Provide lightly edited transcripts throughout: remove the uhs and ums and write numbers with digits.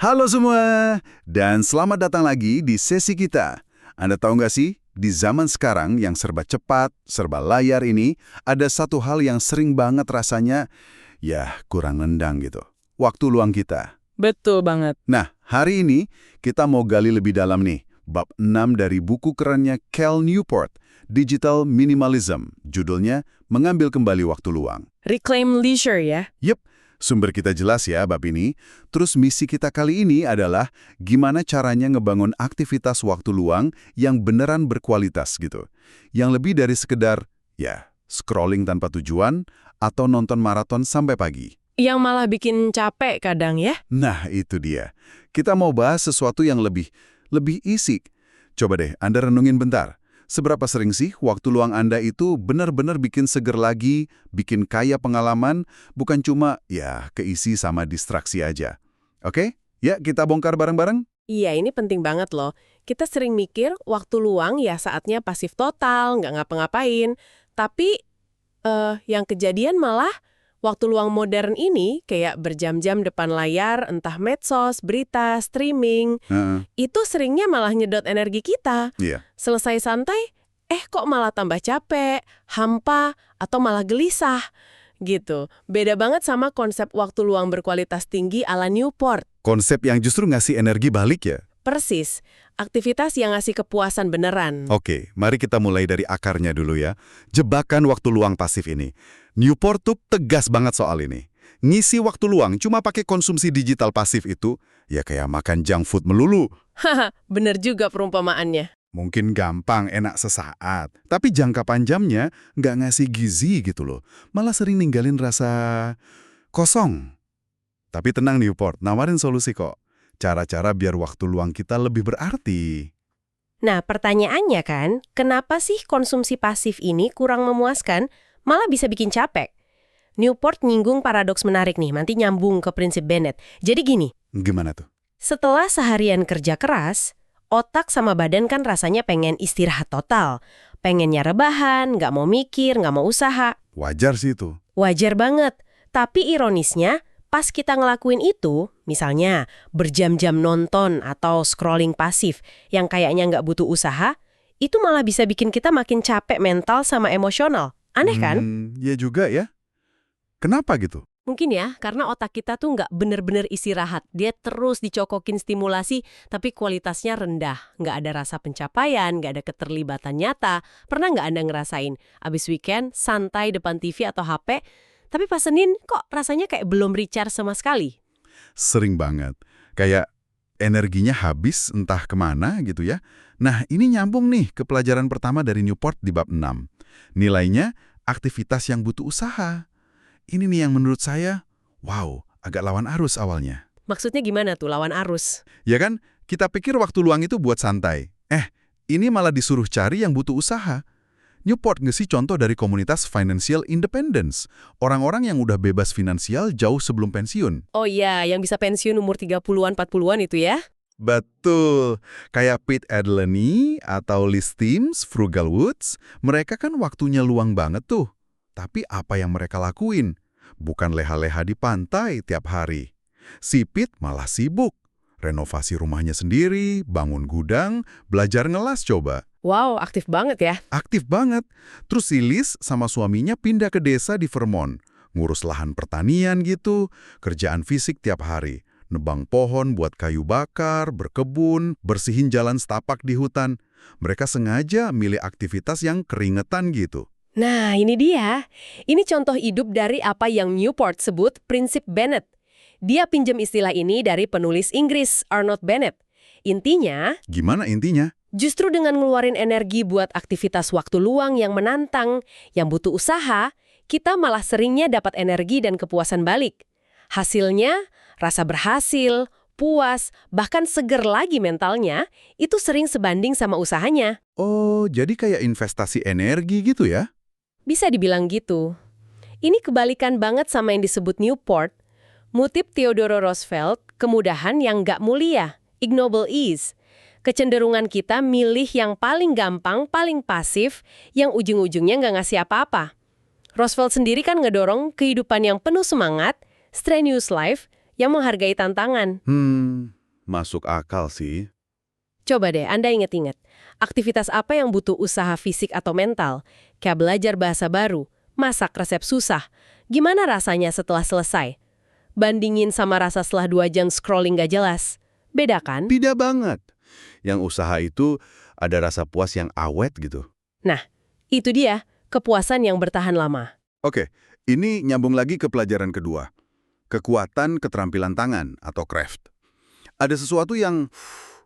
Halo semua, dan selamat datang lagi di sesi kita. Anda tahu nggak sih, di zaman sekarang yang serba cepat, serba layar ini, ada satu hal yang sering banget rasanya, ya kurang nendang gitu. Waktu luang kita. Betul banget. Nah, hari ini kita mau gali lebih dalam nih, bab 6 dari buku kerennya Cal Newport, Digital Minimalism. Judulnya, Mengambil Kembali Waktu Luang. Reclaim leisure ya. Yep. Sumber kita jelas ya bab ini. Terus misi kita kali ini adalah gimana caranya ngebangun aktivitas waktu luang yang beneran berkualitas gitu. Yang lebih dari sekedar, ya, scrolling tanpa tujuan atau nonton maraton sampai pagi. Yang malah bikin capek kadang ya. Nah, itu dia. Kita mau bahas sesuatu yang lebih isi. Coba deh, Anda renungin bentar. Seberapa sering sih waktu luang Anda itu benar-benar bikin seger lagi, bikin kaya pengalaman, bukan cuma ya keisi sama distraksi aja. Oke? Ya, kita bongkar bareng-bareng? Iya, ini penting banget loh. Kita sering mikir waktu luang ya saatnya pasif total, nggak ngapa-ngapain. Tapi yang kejadian malah waktu luang modern ini kayak berjam-jam depan layar, entah medsos, berita, streaming, itu seringnya malah nyedot energi kita. Iya. Selesai santai, kok malah tambah capek, hampa, atau malah gelisah. Gitu. Beda banget sama konsep waktu luang berkualitas tinggi ala Newport. Konsep yang justru ngasih energi balik ya? Persis. Aktivitas yang ngasih kepuasan beneran. Oke, mari kita mulai dari akarnya dulu ya. Jebakan waktu luang pasif ini. Newport tuh tegas banget soal ini. Ngisi waktu luang cuma pakai konsumsi digital pasif itu, ya kayak makan junk food melulu. Haha, bener juga perumpamaannya. Mungkin gampang, enak sesaat. Tapi jangka panjangnya nggak ngasih gizi gitu loh. Malah sering ninggalin rasa kosong. Tapi tenang Newport, nawarin solusi kok. Cara-cara biar waktu luang kita lebih berarti. Nah, pertanyaannya kan, kenapa sih konsumsi pasif ini kurang memuaskan, malah bisa bikin capek? Newport nyinggung paradoks menarik nih, nanti nyambung ke prinsip Bennett. Jadi gini, Gimana tuh? setelah seharian kerja keras, otak sama badan kan rasanya pengen istirahat total. Pengennya rebahan, nggak mau mikir, nggak mau usaha. Wajar sih itu. Wajar banget. Tapi ironisnya, pas kita ngelakuin itu, misalnya berjam-jam nonton atau scrolling pasif yang kayaknya nggak butuh usaha, itu malah bisa bikin kita makin capek mental sama emosional. Aneh kan? Ya juga ya. Kenapa gitu? Mungkin ya, karena otak kita tuh nggak bener-bener istirahat. Dia terus dicokokin stimulasi, tapi kualitasnya rendah. Nggak ada rasa pencapaian, nggak ada keterlibatan nyata. Pernah nggak Anda ngerasain? Abis weekend, santai depan TV atau HP, tapi pas Senin kok rasanya kayak belum recharge sama sekali? Sering banget. Kayak energinya habis entah kemana gitu ya. Nah, ini nyambung nih ke pelajaran pertama dari Newport di bab 6. Nilainya aktivitas yang butuh usaha. Ini nih yang menurut saya, wow, agak lawan arus awalnya. Maksudnya gimana tuh lawan arus? Ya kan, kita pikir waktu luang itu buat santai. Ini malah disuruh cari yang butuh usaha. Newport ngasih contoh dari komunitas financial independence. Orang-orang yang udah bebas finansial jauh sebelum pensiun. Oh iya, yang bisa pensiun umur 30-an, 40-an itu ya? Betul. Kayak Pete Adleny atau Liz Timms, Frugal Woods, mereka kan waktunya luang banget tuh. Tapi apa yang mereka lakuin? Bukan leha-leha di pantai tiap hari. Si Pete malah sibuk. Renovasi rumahnya sendiri, bangun gudang, belajar ngelas coba. Wow, aktif banget ya. Aktif banget. Terus si Liz sama suaminya pindah ke desa di Vermont. Ngurus lahan pertanian gitu, kerjaan fisik tiap hari. Nebang pohon buat kayu bakar, berkebun, bersihin jalan setapak di hutan. Mereka sengaja milih aktivitas yang keringetan gitu. Nah, ini dia. Ini contoh hidup dari apa yang Newport sebut prinsip Bennett. Dia pinjam istilah ini dari penulis Inggris, Arnold Bennett. Intinya, Gimana intinya? justru dengan ngeluarin energi buat aktivitas waktu luang yang menantang, yang butuh usaha, kita malah seringnya dapat energi dan kepuasan balik. Hasilnya, rasa berhasil, puas, bahkan seger lagi mentalnya, itu sering sebanding sama usahanya. Oh, jadi kayak investasi energi gitu ya? Bisa dibilang gitu. Ini kebalikan banget sama yang disebut Newport. Mutip Theodore Roosevelt, kemudahan yang nggak mulia, ignoble ease. Kecenderungan kita milih yang paling gampang, paling pasif, yang ujung-ujungnya nggak ngasih apa-apa. Roosevelt sendiri kan ngedorong kehidupan yang penuh semangat, strenuous life, yang menghargai tantangan. Masuk akal sih. Coba deh, Anda ingat-ingat, aktivitas apa yang butuh usaha fisik atau mental? Kayak belajar bahasa baru, masak resep susah. Gimana rasanya setelah selesai? Bandingin sama rasa setelah 2 jam scrolling gak jelas. Beda kan? Beda banget. Yang usaha itu ada rasa puas yang awet gitu. Nah, itu dia, kepuasan yang bertahan lama. Oke, ini nyambung lagi ke pelajaran kedua. Kekuatan keterampilan tangan atau craft. Ada sesuatu yang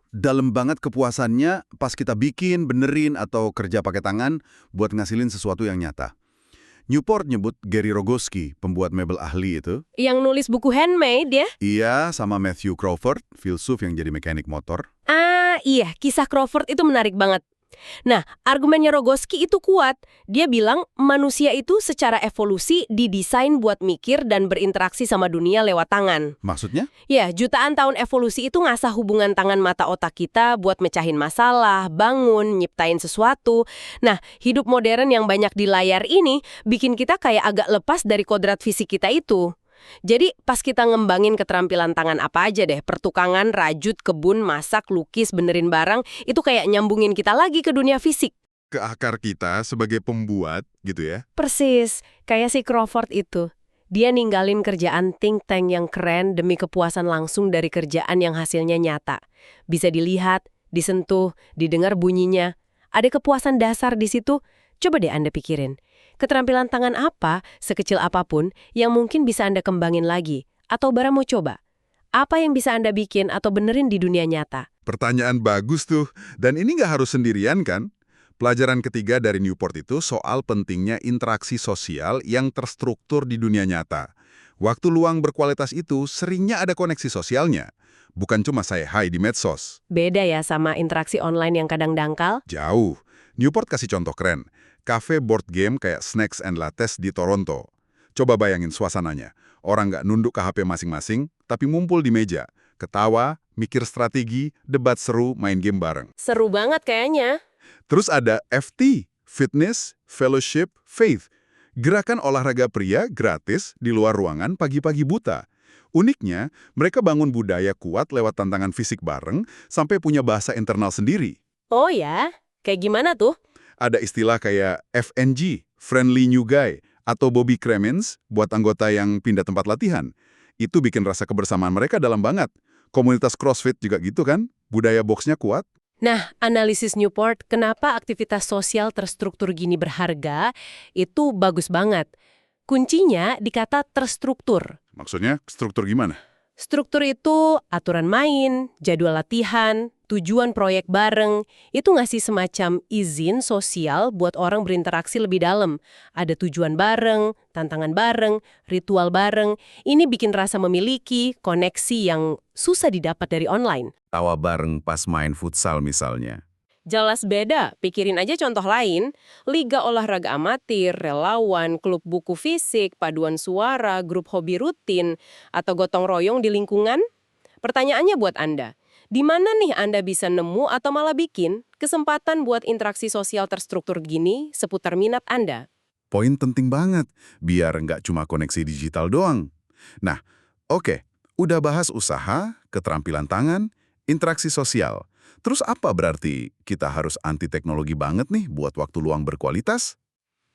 dalam banget kepuasannya pas kita bikin, benerin, atau kerja pakai tangan buat ngasilin sesuatu yang nyata. Newport nyebut Gary Rogoski, pembuat mebel ahli itu. Yang nulis buku handmade ya? Iya, sama Matthew Crawford, filsuf yang jadi mekanik motor. Iya, kisah Crawford itu menarik banget. Nah, argumennya Rogoski itu kuat. Dia bilang manusia itu secara evolusi didesain buat mikir dan berinteraksi sama dunia lewat tangan. Maksudnya? Ya, jutaan tahun evolusi itu ngasah hubungan tangan mata otak kita buat mecahin masalah, bangun, nyiptain sesuatu. Nah, hidup modern yang banyak di layar ini bikin kita kayak agak lepas dari kodrat fisik kita itu. Jadi, pas kita ngembangin keterampilan tangan apa aja deh, pertukangan, rajut, kebun, masak, lukis, benerin barang, itu kayak nyambungin kita lagi ke dunia fisik. Ke akar kita sebagai pembuat gitu ya? Persis, kayak si Crawford itu. Dia ninggalin kerjaan think tank yang keren demi kepuasan langsung dari kerjaan yang hasilnya nyata. Bisa dilihat, disentuh, didengar bunyinya. Ada kepuasan dasar di situ. Coba deh Anda pikirin. Keterampilan tangan apa, sekecil apapun, yang mungkin bisa Anda kembangin lagi? Atau bara mau coba? Apa yang bisa Anda bikin atau benerin di dunia nyata? Pertanyaan bagus tuh. Dan ini nggak harus sendirian kan? Pelajaran ketiga dari Newport itu soal pentingnya interaksi sosial yang terstruktur di dunia nyata. Waktu luang berkualitas itu seringnya ada koneksi sosialnya. Bukan cuma say hi di medsos. Beda ya sama interaksi online yang kadang dangkal? Jauh. Newport kasih contoh keren. Cafe board game kayak Snakes and Lattes di Toronto. Coba bayangin suasananya. Orang nggak nunduk ke HP masing-masing, tapi ngumpul di meja. Ketawa, mikir strategi, debat seru, main game bareng. Seru banget kayaknya. Terus ada FT, Fitness, Fellowship, Faith. Gerakan olahraga pria gratis di luar ruangan pagi-pagi buta. Uniknya, mereka bangun budaya kuat lewat tantangan fisik bareng sampai punya bahasa internal sendiri. Oh ya? Kayak gimana tuh? Ada istilah kayak FNG, Friendly New Guy, atau Bobby Cremins buat anggota yang pindah tempat latihan. Itu bikin rasa kebersamaan mereka dalam banget. Komunitas CrossFit juga gitu kan? Budaya boxnya kuat. Nah, analisis Newport, kenapa aktivitas sosial terstruktur gini berharga, itu bagus banget. Kuncinya di kata terstruktur. Maksudnya, struktur gimana? Struktur itu aturan main, jadwal latihan, tujuan proyek bareng, itu ngasih semacam izin sosial buat orang berinteraksi lebih dalam. Ada tujuan bareng, tantangan bareng, ritual bareng. Ini bikin rasa memiliki koneksi yang susah didapat dari online. Tawa bareng pas main futsal misalnya. Jelas beda, pikirin aja contoh lain, liga olahraga amatir, relawan, klub buku fisik, paduan suara, grup hobi rutin, atau gotong royong di lingkungan. Pertanyaannya buat Anda, di mana nih Anda bisa nemu atau malah bikin kesempatan buat interaksi sosial terstruktur gini seputar minat Anda? Poin penting banget, biar nggak cuma koneksi digital doang. Nah, oke, udah bahas usaha, keterampilan tangan, interaksi sosial. Terus apa berarti kita harus anti teknologi banget nih buat waktu luang berkualitas?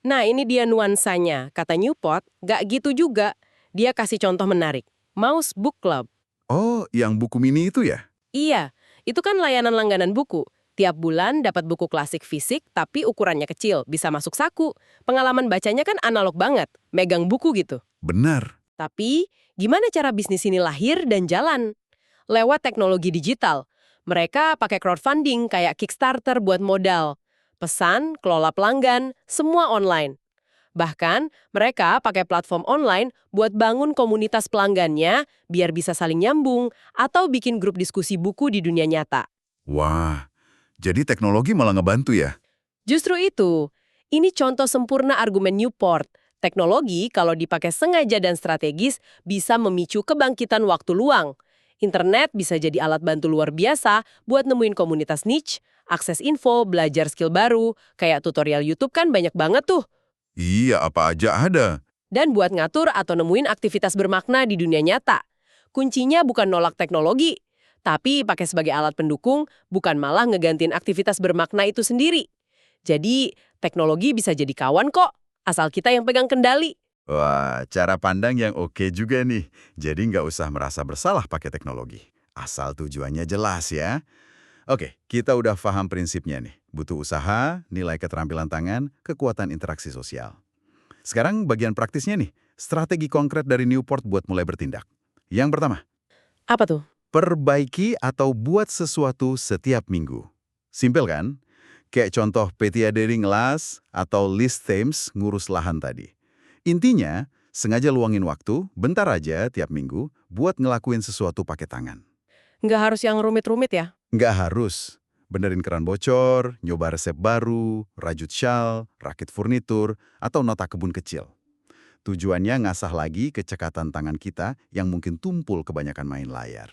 Nah, ini dia nuansanya. Kata Newport, gak gitu juga. Dia kasih contoh menarik. Mouse Book Club. Oh, yang buku mini itu ya? Iya, itu kan layanan langganan buku. Tiap bulan dapat buku klasik fisik, tapi ukurannya kecil, bisa masuk saku. Pengalaman bacanya kan analog banget, megang buku gitu. Benar. Tapi, gimana cara bisnis ini lahir dan jalan? Lewat teknologi digital. Mereka pakai crowdfunding kayak Kickstarter buat modal. Pesan, kelola pelanggan, semua online. Bahkan, mereka pakai platform online buat bangun komunitas pelanggannya biar bisa saling nyambung atau bikin grup diskusi buku di dunia nyata. Wah, jadi teknologi malah ngebantu ya? Justru itu, ini contoh sempurna argumen Newport. Teknologi, kalau dipakai sengaja dan strategis, bisa memicu kebangkitan waktu luang. Internet bisa jadi alat bantu luar biasa buat nemuin komunitas niche, akses info, belajar skill baru, kayak tutorial YouTube kan banyak banget tuh. Iya, apa aja ada. Dan buat ngatur atau nemuin aktivitas bermakna di dunia nyata. kuncinya bukan nolak teknologi, tapi pakai sebagai alat pendukung, bukan malah ngegantiin aktivitas bermakna itu sendiri. Jadi, teknologi bisa jadi kawan kok, asal kita yang pegang kendali. Wah, cara pandang yang oke juga nih. Jadi nggak usah merasa bersalah pakai teknologi. Asal tujuannya jelas ya. Oke, kita udah paham prinsipnya nih. Butuh usaha, nilai keterampilan tangan, kekuatan interaksi sosial. Sekarang bagian praktisnya nih. Strategi konkret dari Newport buat mulai bertindak. Yang pertama, Apa tuh? perbaiki atau buat sesuatu setiap minggu. Simpel kan? Kayak contoh Petia Dering las atau list themes ngurus lahan tadi. Intinya, sengaja luangin waktu, bentar aja tiap minggu, buat ngelakuin sesuatu pakai tangan. Nggak harus yang rumit-rumit ya? Nggak harus. Benerin keran bocor, nyoba resep baru, rajut syal, rakit furnitur, atau nota kebun kecil. Tujuannya ngasah lagi kecekatan tangan kita yang mungkin tumpul kebanyakan main layar.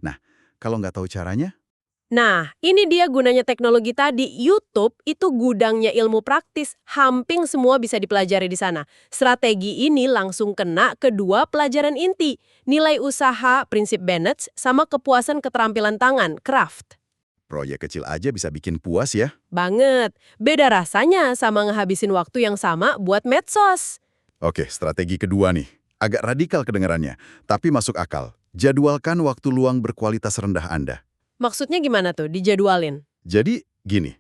Nah, kalau nggak tahu caranya, Nah, ini dia gunanya teknologi tadi. YouTube itu gudangnya ilmu praktis. Hampir semua bisa dipelajari di sana. Strategi ini langsung kena kedua pelajaran inti. Nilai usaha, prinsip Bennett, sama kepuasan keterampilan tangan, craft. proyek kecil aja bisa bikin puas ya. Banget. Beda rasanya sama ngehabisin waktu yang sama buat medsos. Oke, strategi kedua nih. Agak radikal kedengarannya, tapi masuk akal. Jadwalkan waktu luang berkualitas rendah Anda. Maksudnya gimana tuh, dijadwalin? Jadi, gini.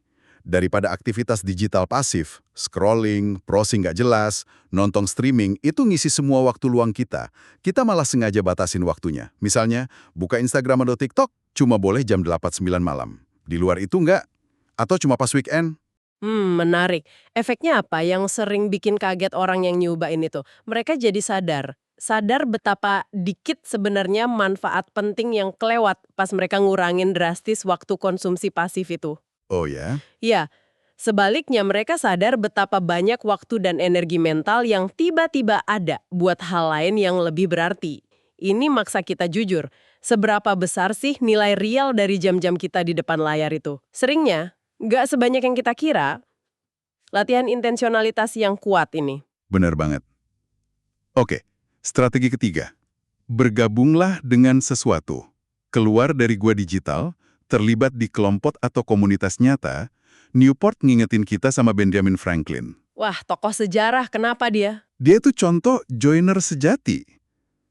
Daripada aktivitas digital pasif, scrolling, browsing nggak jelas, nonton streaming, itu ngisi semua waktu luang kita. Kita malah sengaja batasin waktunya. Misalnya, buka Instagram atau TikTok, cuma boleh jam 8-9 malam. Di luar itu nggak? Atau cuma pas weekend? Menarik. Efeknya apa yang sering bikin kaget orang yang nyobain itu? Mereka jadi sadar betapa dikit sebenarnya manfaat penting yang kelewat pas mereka ngurangin drastis waktu konsumsi pasif itu. Oh ya? Ya, sebaliknya mereka sadar betapa banyak waktu dan energi mental yang tiba-tiba ada buat hal lain yang lebih berarti. Ini maksa kita jujur, seberapa besar sih nilai real dari jam-jam kita di depan layar itu? Seringnya, nggak sebanyak yang kita kira. Latihan intensionalitas yang kuat ini. Benar banget. Oke, strategi ketiga. Bergabunglah dengan sesuatu. Keluar dari gua digital, terlibat di kelompok atau komunitas nyata, Newport ngingetin kita sama Benjamin Franklin. Wah, tokoh sejarah, kenapa dia? Dia itu contoh joiner sejati.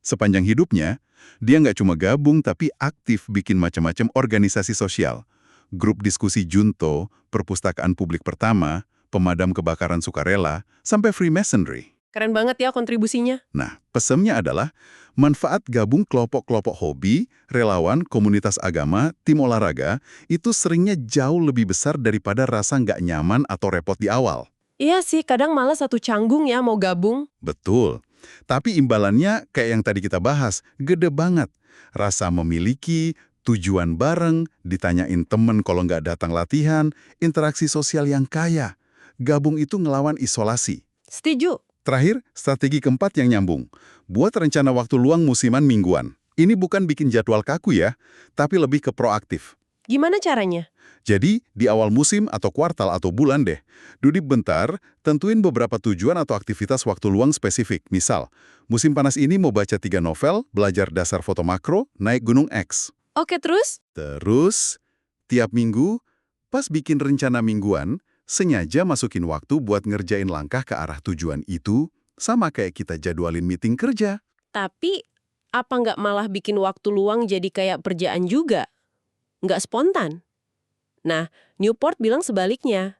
Sepanjang hidupnya, dia nggak cuma gabung tapi aktif bikin macam-macam organisasi sosial. Grup diskusi Junto, perpustakaan publik pertama, pemadam kebakaran sukarela, sampai Freemasonry. Keren banget ya kontribusinya. Nah, pesannya adalah manfaat gabung kelompok-kelompok hobi, relawan, komunitas agama, tim olahraga, itu seringnya jauh lebih besar daripada rasa nggak nyaman atau repot di awal. Iya sih, kadang malah satu canggung ya mau gabung. Betul. Tapi imbalannya kayak yang tadi kita bahas, gede banget. Rasa memiliki, tujuan bareng, ditanyain temen kalau nggak datang latihan, interaksi sosial yang kaya. Gabung itu ngelawan isolasi. Setuju. Terakhir, strategi keempat yang nyambung. Buat rencana waktu luang musiman mingguan. Ini bukan bikin jadwal kaku ya, tapi lebih ke proaktif. Gimana caranya? Jadi, di awal musim atau kuartal atau bulan deh, duduk bentar, tentuin beberapa tujuan atau aktivitas waktu luang spesifik. Misal, musim panas ini mau baca 3 novel, belajar dasar foto makro, naik gunung X. Oke, terus? Terus, tiap minggu, pas bikin rencana mingguan, sengaja masukin waktu buat ngerjain langkah ke arah tujuan itu, sama kayak kita jadwalin meeting kerja. Tapi, apa nggak malah bikin waktu luang jadi kayak kerjaan juga? Nggak spontan? Nah, Newport bilang sebaliknya.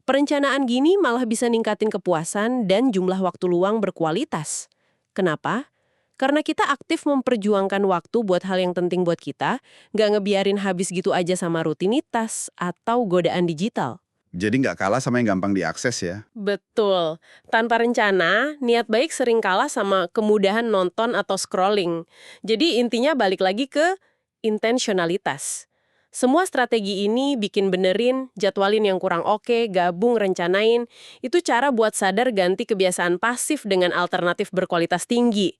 Perencanaan gini malah bisa ningkatin kepuasan dan jumlah waktu luang berkualitas. Kenapa? Karena kita aktif memperjuangkan waktu buat hal yang penting buat kita, nggak ngebiarin habis gitu aja sama rutinitas atau godaan digital. Jadi nggak kalah sama yang gampang diakses ya. Betul. Tanpa rencana, niat baik sering kalah sama kemudahan nonton atau scrolling. Jadi intinya balik lagi ke intensionalitas. Semua strategi ini bikin benerin, jadwalin yang kurang oke, gabung, rencanain. Itu cara buat sadar ganti kebiasaan pasif dengan alternatif berkualitas tinggi.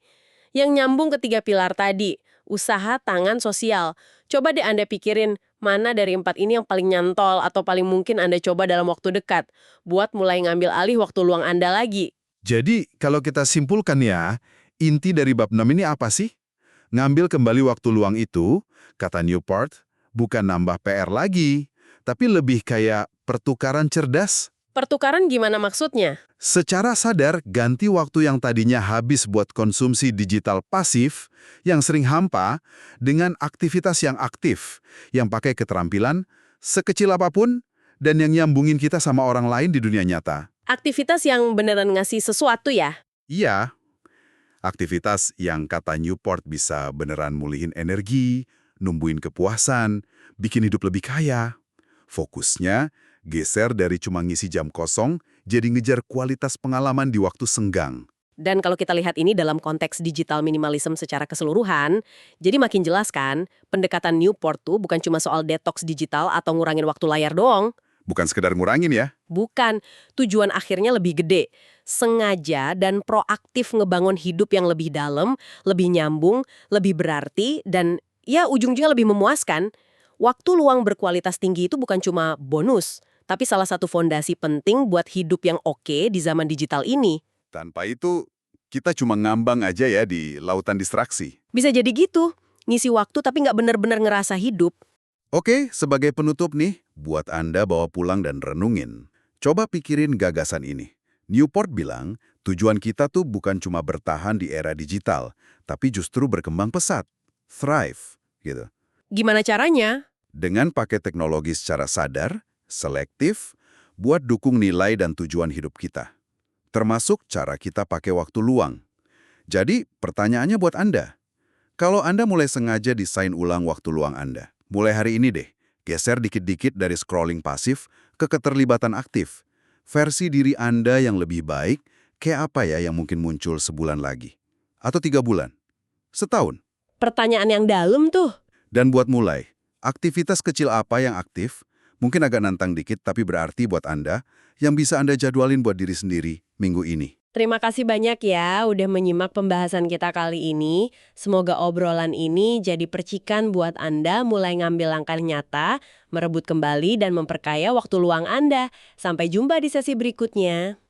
Yang nyambung ke 3 pilar tadi, usaha, tangan, sosial. Coba deh Anda pikirin, mana dari 4 ini yang paling nyantol atau paling mungkin Anda coba dalam waktu dekat, buat mulai ngambil alih waktu luang Anda lagi. Jadi, kalau kita simpulkan ya, inti dari bab 6 ini apa sih? Ngambil kembali waktu luang itu, kata Newport, bukan nambah PR lagi, tapi lebih kayak pertukaran cerdas. Pertukaran gimana maksudnya? Secara sadar, ganti waktu yang tadinya habis buat konsumsi digital pasif, yang sering hampa, dengan aktivitas yang aktif, yang pakai keterampilan, sekecil apapun, dan yang nyambungin kita sama orang lain di dunia nyata. Aktivitas yang beneran ngasih sesuatu ya? Iya, aktivitas yang kata Newport bisa beneran mulihin energi, numbuhin kepuasan, bikin hidup lebih kaya. Fokusnya geser dari cuma ngisi jam kosong, jadi ngejar kualitas pengalaman di waktu senggang. Dan kalau kita lihat ini dalam konteks digital minimalism secara keseluruhan, jadi makin jelas kan, pendekatan Newport tuh bukan cuma soal detox digital atau ngurangin waktu layar doang. Bukan sekedar ngurangin ya. Bukan, tujuan akhirnya lebih gede. Sengaja dan proaktif ngebangun hidup yang lebih dalam, lebih nyambung, lebih berarti, dan ya ujung-ujungnya lebih memuaskan. Waktu luang berkualitas tinggi itu bukan cuma bonus, tapi salah satu fondasi penting buat hidup yang oke di zaman digital ini. Tanpa itu, kita cuma ngambang aja ya di lautan distraksi. Bisa jadi gitu, ngisi waktu tapi nggak bener-bener ngerasa hidup. Oke, sebagai penutup nih, buat Anda bawa pulang dan renungin. Coba pikirin gagasan ini. Newport bilang, tujuan kita tuh bukan cuma bertahan di era digital, tapi justru berkembang pesat. Thrive, gitu. Gimana caranya? Dengan pakai teknologi secara sadar, selektif, buat dukung nilai dan tujuan hidup kita. Termasuk cara kita pakai waktu luang. Jadi, pertanyaannya buat Anda. Kalau Anda mulai sengaja desain ulang waktu luang Anda, mulai hari ini deh, geser dikit-dikit dari scrolling pasif ke keterlibatan aktif. Versi diri Anda yang lebih baik, kayak apa ya yang mungkin muncul sebulan lagi? Atau 3 bulan? Setahun? Pertanyaan yang dalam tuh. Dan buat mulai, aktivitas kecil apa yang aktif, mungkin agak nantang dikit tapi berarti buat Anda, yang bisa Anda jadwalin buat diri sendiri minggu ini. Terima kasih banyak ya udah menyimak pembahasan kita kali ini. Semoga obrolan ini jadi percikan buat Anda mulai ngambil langkah nyata, merebut kembali dan memperkaya waktu luang Anda. Sampai jumpa di sesi berikutnya.